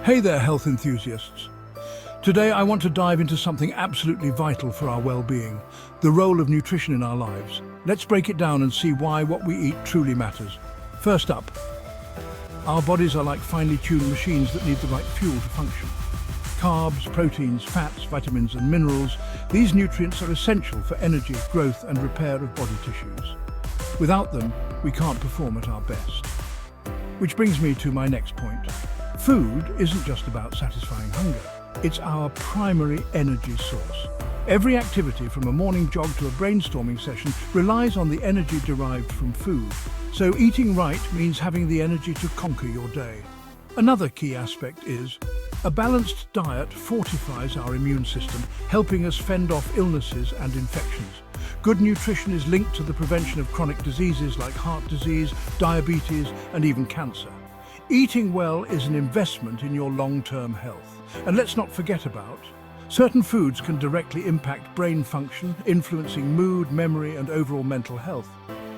Hey there, health enthusiasts. Today I want to dive into something absolutely vital for our well-being, the role of nutrition in our lives. Let's break it down and see why what we eat truly matters. First up, our bodies are like finely tuned machines that need the right fuel to function. Carbs, proteins, fats, vitamins and minerals, these nutrients are essential for energy, growth and repair of body tissues. Without them, we can't perform at our best. Which brings me to my next point. Food isn't just about satisfying hunger. It's our primary energy source. Every activity, from a morning jog to a brainstorming session, relies on the energy derived from food. So eating right means having the energy to conquer your day. Another key aspect is a balanced diet fortifies our immune system, helping us fend off illnesses and infections. Good nutrition is linked to the prevention of chronic diseases like heart disease, diabetes, and even cancer. Eating well is an investment in your long-term health. And let's not forget about certain foods can directly impact brain function, influencing mood, memory, and overall mental health.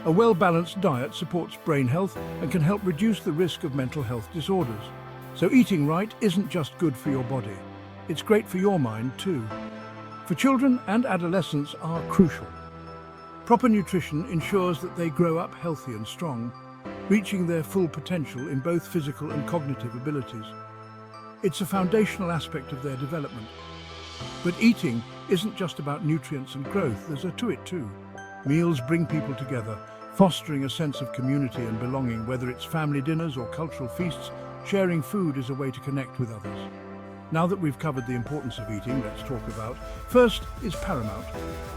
A well-balanced diet supports brain health and can help reduce the risk of mental health disorders. So eating right isn't just good for your body, it's great for your mind too. For children and adolescents are crucial. Proper nutrition ensures that they grow up healthy and strong, reaching their full potential in both physical and cognitive abilities. It's a foundational aspect of their development. But eating isn't just about nutrients and growth, there's a to it too. Meals bring people together, fostering a sense of community and belonging. Whether it's family dinners or cultural feasts, sharing food is a way to connect with others. Now that we've covered the importance of eating, let's talk about first is paramount.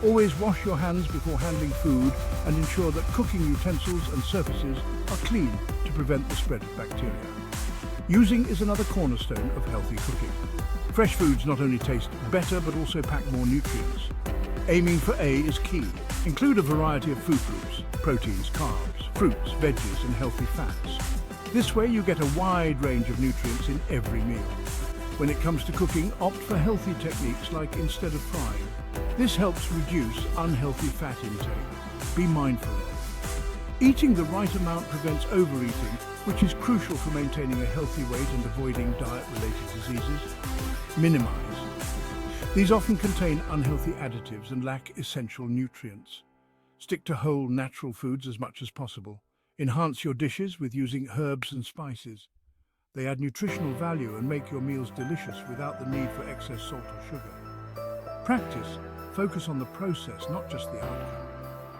Always wash your hands before handling food and ensure that cooking utensils and surfaces are clean to prevent the spread of bacteria. Using is another cornerstone of healthy cooking. Fresh foods not only taste better but also pack more nutrients. Aiming for A is key. Include a variety of food groups: proteins, carbs, fruits, veggies and healthy fats. This way you get a wide range of nutrients in every meal. When it comes to cooking, opt for healthy techniques like instead of frying. This helps reduce unhealthy fat intake. Be mindful of. Eating the right amount prevents overeating, which is crucial for maintaining a healthy weight and avoiding diet-related diseases. Minimize. These often contain unhealthy additives and lack essential nutrients. Stick to whole, natural foods as much as possible. Enhance your dishes with using herbs and spices. They add nutritional value and make your meals delicious without the need for excess salt or sugar. Practice. Focus on the process, not just the outcome.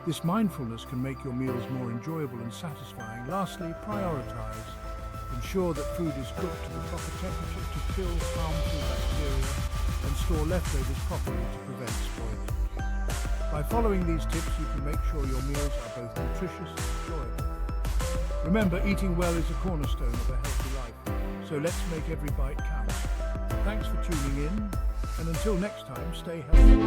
This mindfulness can make your meals more enjoyable and satisfying. Lastly, prioritize. Ensure that food is cooked to the proper temperature to kill harmful bacteria and store leftovers properly to prevent spoiling. By following these tips, you can make sure your meals are both nutritious and enjoyable. Remember, eating well is a cornerstone of a healthy life, so let's make every bite count. Thanks for tuning in, and until next time, stay healthy.